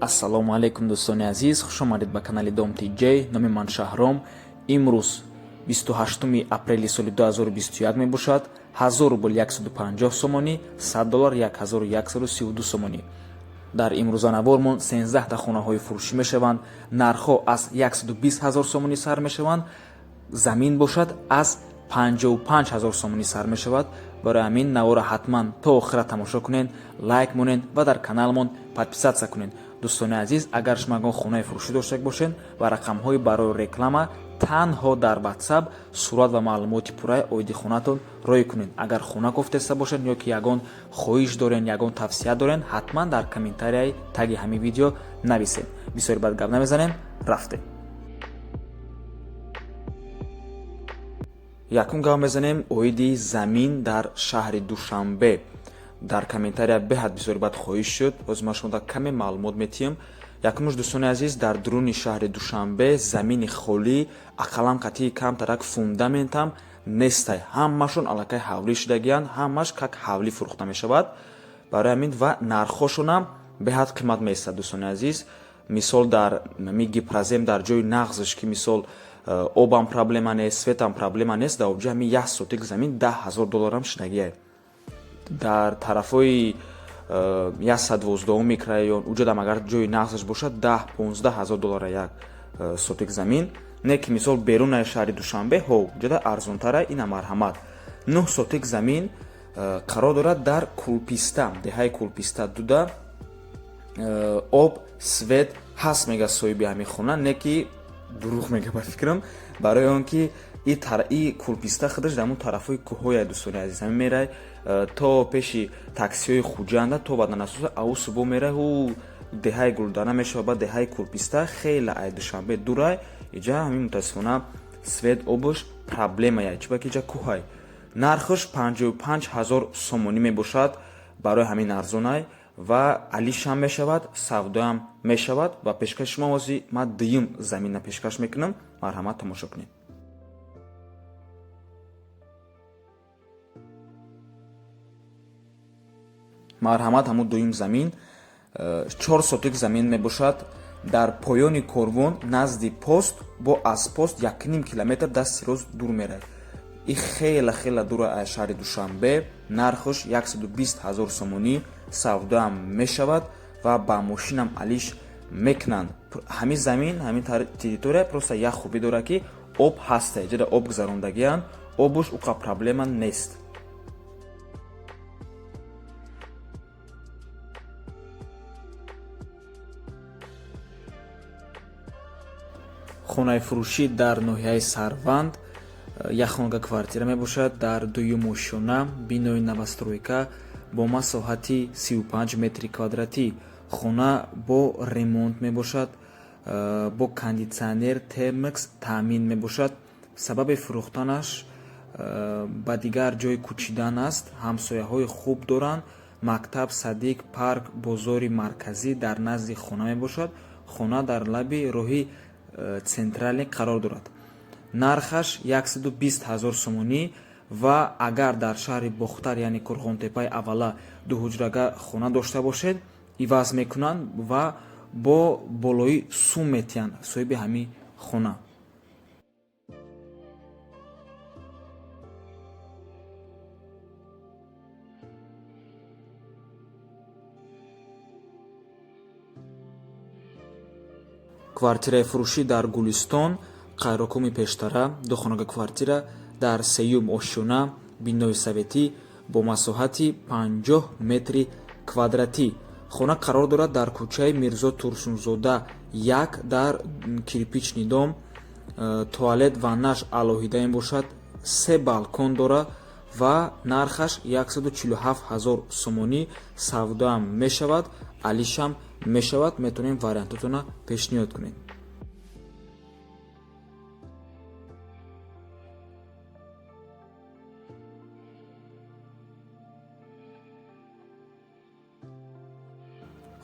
ассалому алайкум дӯстони азиз, хушомадед ба канали Dom TJ. Номи ман Шаҳром. Имрӯз 28 апрели соли 2021 мебошад. 1000 рубл 150 сомонӣ, $100 1132 сомонӣ. дар имрӯзанавормон 13 хонаҳои фурӯшӣ мешаванд. нархҳо аз 120 000 сомонӣ сар мешаванд. замин бошад аз 55 000 сомонӣ сар мешавад. барои ҳамин наворо ҳатман то охира тамошо кунед, лайк монед ва дар каналмон подписатсия кунед. дӯстони азиз, агар шумо ягон хонаи фурӯшӣ дошта бошед ва рақамҳои барои реклама танҳо дар WhatsApp сурат ва маълумоти пурраи оиди хонатон рой кунед. агар хона гуфтеста бошед ё ки ягон хоҳиш дорен, ягон тавсия дорен, ҳатман дар комментарияи таги ҳамин видео нависед. бисёри бад гап намезанем, рафтем. якум гап мезанем оиди замин дар шаҳри Душанбе. дар комментария беҳад бисёри бад хоҳиш шуд. ҳозир ман шумо дар каме маълумот метиҳам. якумаш дӯстони азиз, дар дуруни шаҳри Душанбе замини холӣ ақаллан қатъи камтарак фундаментам нестай. ҳамашон аллакай ҳавлӣ шудагиянд, ҳамаш как ҳавлӣ фурӯхта мешавад. барои ҳамин ва нархҳошонам беҳад қимат меистад. дӯстони азиз, мисол дар гипрозем дар ҷои нағзш ки мисол обам проблема нест, светам проблема нест, дар обҷои ҳамин 1 сотик замин $10,000 шудагияд. дар тарафҳои 112 микрорайон уҷодам агар ҷои нағзш бошад $10-15,000 як сотик замин. не ки мисол берунаи шаҳри Душанбе ҷода арзонтара. ина марҳамат 9 сотик замин қарор дорад дар Кулписта, деҳаи Кулписта дуда. об свет ҳаст мега соҳиби ҳамин хона, не ки дурӯғ мега ба фикрам, барои он ки и Кулписта худаш дар мун тарафҳои кӯҳҳояд. дӯстони азиз, ҳамин мерай то пеши таксиҳои хуҷанда то баданасоса аву субҳ мерай деҳаи Гулдана мешава ба деҳаи Кулписта. хеле ай Душанбе дурай. иҷа ҳамин мутаассифона свет обуш проблемая чиба ки иҷа кӯҳай. нархаш 55,000 сомонӣ мебошад. барои ҳамин арзонай ва алишам мешавад, савдоам мешавад. ва пешкаши шумо ҳозир ман дуюм заминна пешкаш мекунам. марҳамат, тамошо кунед. марҳамат, ҳамун дуюм замин 4 сотик замин мебошад. дар поёни корвон назди пост бо аз пост 1,5 километр дасти рост дур мерай. и хела дура аз шаҳри Душанбе. нархаш 120,000 сомонӣ, савдоам мешавад ва ба мошинам алиш мекунанд. ҳамин замин, ҳамин территория просто як хубӣ дорад ки об ҳаста, ҷода об гузарондагиянд, обуш уқа проблема нест. хонаи фурӯшӣ дар ноҳияи Сарванд як хонага квартира мебошад дар дуюм ошёна, бинои новостройка бо масоҳати 35 метри квадратӣ. хона бо ремонт мебошад, бо кондитсионер термекс таъмин мебошад. сабаби фурӯхтанаш ба дигар ҷои кӯчидан аст. ҳамсояҳои хуб доранд. мактаб, садик, парк, бозори марказӣ дар назди хона мебошад. хона дар лаби роҳи централе қарор дорад. нархаш 120,000 сомонӣ ва агар дар шаҳри Бохтар яъне Корғонтепаи аввала дуҳуҷрага хона дошта бошед, иваз мекунанд ва бо болои сум метиҳанд соҳиби ҳамин хона. квартираи фурӯшӣ дар Гулистон, қайрокоми пештара, духонага квартира дар сеюм ошёна, бинои советӣ бо масоҳати 50 метри квадратӣ. хона қарор дорад дар кӯчаи Мирзо Турсунзода 1 дар кирпични дом. туалет ваннаш алоҳида мебошад. 3 балкон дорад ва нархаш 147,000 сомонӣ, савдоам мешавад, алишам мешавад. метавонем вариантотона пешниҳод кунед.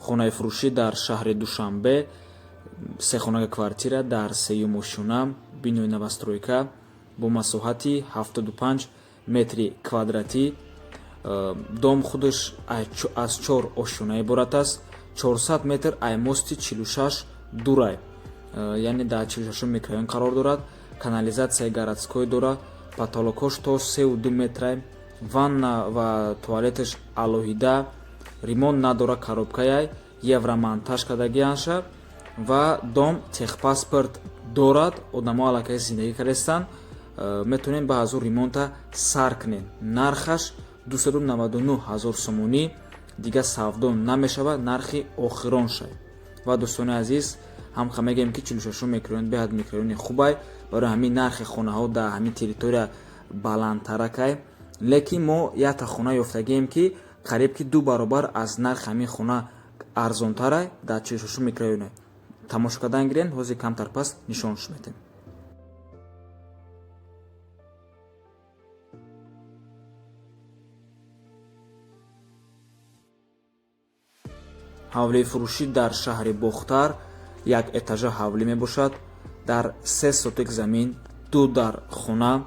хонаи фурӯшӣ дар шаҳри Душанбе, сехонага квартира дар сеюм ошёна, бинои новостройка бо масоҳати 75 метри квадратӣ. дом худаш аз 4 ошёна иборат аст. 400 метр аймости 46 дурай, яъне дар 46 микрорайон қарор дорад. Канализатсияи городской дора, потолокош то 32 метрай, ванна ва туалеташ алоҳида, ремонт надора, коробкаяй евромонтаж кардагианша ва дом техпаспорт дорад. Одамо аллакай зиндагӣ кардестанд, метавонем ба ҳазур ремонта сар кунем. Нархаш 299 000 сомонӣ, дигар савдо намешавад, нархи охирон шай. ва дӯстони азиз, ҳамқа мегӯем ки 46 микрорайон беҳад микрорайони хубай, барои ҳамин нархи хонаҳо дар ҳамин территория баландтаракай. лекин мо якта хона ёфтагием ки қариб ки 2 баробар аз нархи ҳамин хона арзонтарай дар 46 микрорайоне. тамошо кардан гирем, ҳозир камтар пас нишонаш медем. ҳавлии фурӯшӣ дар шаҳри Бохтар як этажа ҳавлӣ мебошад. дар 3 сотик замин 2 дар хона.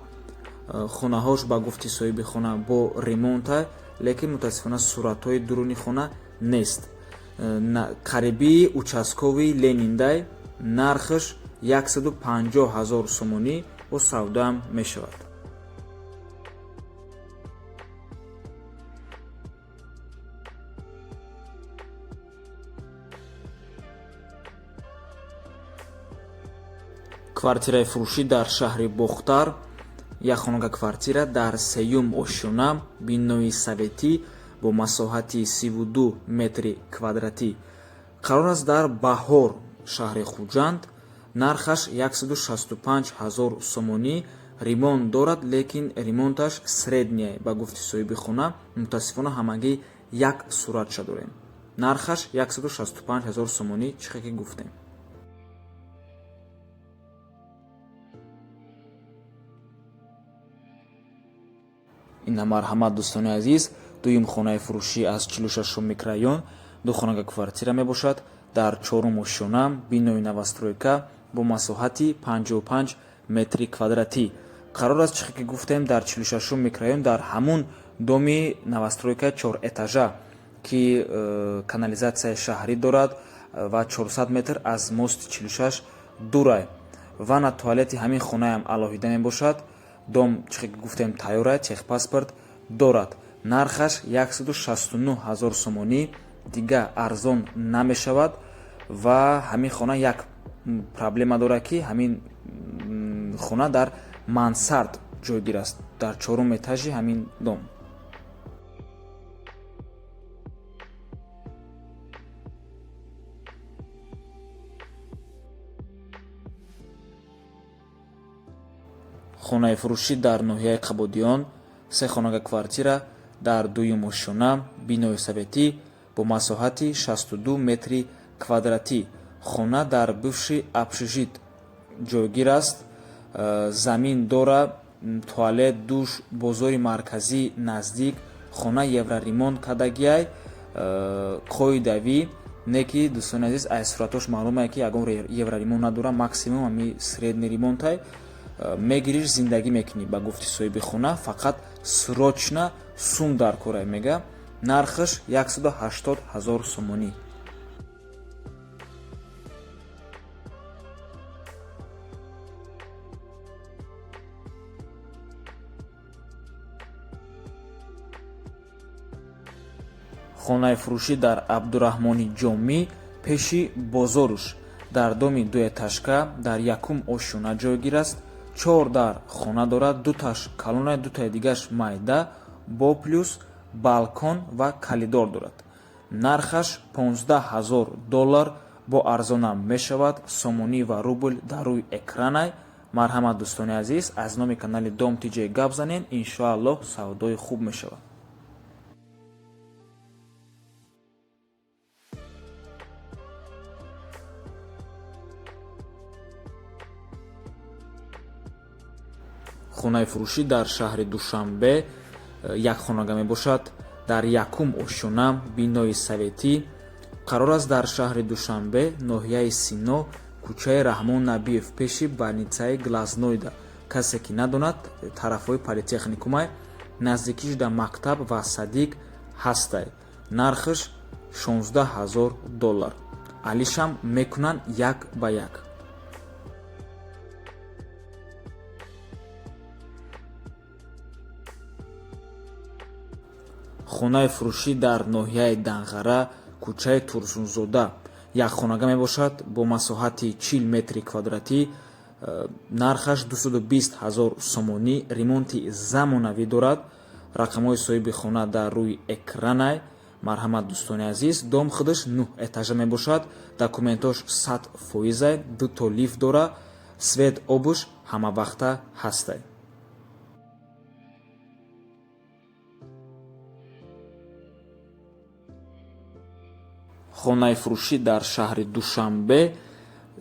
хонаҳош ба гуфти соҳиби хона бо ремонта, лекин мутаассифона суратҳои дуруни хона нест. қарибии участковии Лениндай, нархаш 150 000 сомонӣ бо савдоам мешавад. квартираи фурӯшӣ дар шаҳри Бохтар, як хонага квартира дар 3-ум ошёна, бинои советӣ бо масоҳати 32 метри квадратӣ қарор аст дар Баҳор, шаҳри Хуҷанд. нархаш 165 000 сомонӣ. ремонт дорад, лекин ремонташ средняй. ба гуфти соҳиби хона мутаассифона ҳамагӣ як суратша дорем. нархаш 165 000 сомонӣ, чихе ки гуфтем. ина марҳамат дӯстони азиз, дуюм хонаи фурӯшӣ аз 46 микрорайон, 2 хонага квартира мебошад дар 4-ум ошёна, бинои новостройка бо масоҳати 55 метри квадратӣ қарор аст, чихе ки гуфтем, дар 46 микрорайон, дар ҳамун доми новостройка 4 этажа ки канализатсияи шаҳрӣ дорад ва 400 метр аз мости 46 дурай. ванна туалети ҳамин хонаам алоҳида мебошад. дом, чихе ки гуфтем, тайёрай, техпаспорт дорад. нархаш 169 000 сомонӣ, дига арзон намешавад. ва ҳамин хона як проблема дорад ки ҳамин хона дар мансард ҷойгир аст, дар 4-ум этажи ҳамин дом. хонаи фурӯшӣ дар ноҳияи Қабодиён, 3 хонага квартира дар 2-ум ошёна, бинои советӣ бо масоҳати 62 метри квадратӣ. хона дар бывши общежит ҷойгир аст. замин дора, туалет, душ, бозори марказӣ наздик. хона евроремонт кардагиай, қоидавӣ. не ки дӯстони азиз, аз суратош маълумае ки ягон евроремонт надора, максимум ами средний ремонтай. мегириш зиндагӣ мекунӣ, ба гуфти соҳиби хона, фақат срочна сум дар корай мега. нархаш 180 000 сомонӣ. хонаи фурӯшӣ дар Абдураҳмони Ҷомӣ, пеши бозоруш, дар доми 2 этажка дар 1-ум ошёна ҷойгир аст. 4 дар хона дорад, 2таш калонай, 2таи дигаш майда, бо плюс балкон ва калидор дорад. нархаш 15 000 $, бо арзонам мешавад. сомонӣ ва рубл дар рӯи экранай. марҳамат дӯстони азиз, аз номи канали Дом Тиҷей гап занем, иншоаллоҳ савдои хуб мешавад. хонаи фурӯшӣ дар шаҳри Душанбе, як хонага мебошад дар 1-ум ошёна, бинои советӣ қарор аст дар шаҳри Душанбе, ноҳияи Сино, кӯчаи Раҳмон Набиев, пеши больницаи Глазнойда. касе ки надонад, тарафҳои политехникумай, наздикиш дар мактаб ва садик ҳастай. нархаш $16000. алишам мекунанд як ба як. хонаи фурӯшӣ дар ноҳияи Данғара, кӯчаи Турсунзода. як хонага мебошад бо масоҳати 40 метри квадратӣ. нархаш 220 000 сомонӣ. ремонти замонавӣ дорад. рақамҳои соҳиби хона дар рӯи экранай. марҳамат дӯстони азиз, дом худаш 9 этажа мебошад. документош 100%, 2 лифт дора. свет обуш ҳамавақта ҳастай. хонаи фурӯшӣ дар шаҳри Душанбе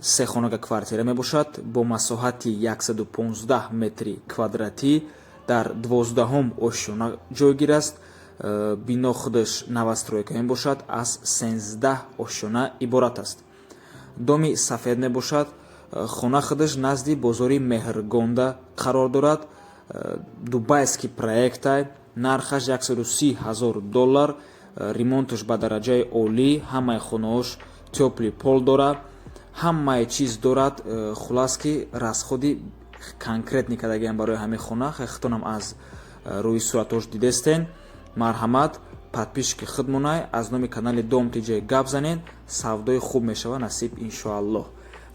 3 хонага квартира мебошад бо масоҳати 115 метри квадратӣ. дар 12-ум ошёна ҷойгир аст. бино худаш навастройка мебошад. аз 13 ошёна иборат аст. доми сафед мебошад. хона худаш назди бозори Меҳргонда қарор дорад. дубайский проектай. нархаш $130,000. ремонташ ба дараҷаи олӣ. ҳамаи хонаош тёпли пол дора. ҳамаи чиз дорад. хулас ки расходи конкретни кардагиам барои ҳамин хона хехтонам аз рӯи суратош дидестен. марҳамат подписчики худ монай. аз номи канали Дом Тиҷаи гап занен. савдои хуб мешава насиб иншоаллоҳ.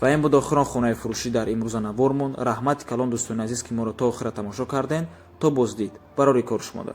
ва ин буд охирон хонаи фурӯшӣ дар имрӯза навормон. раҳмати калон дӯстони азиз ки моро то охира тамошо карден. то боздид барори кор шумода.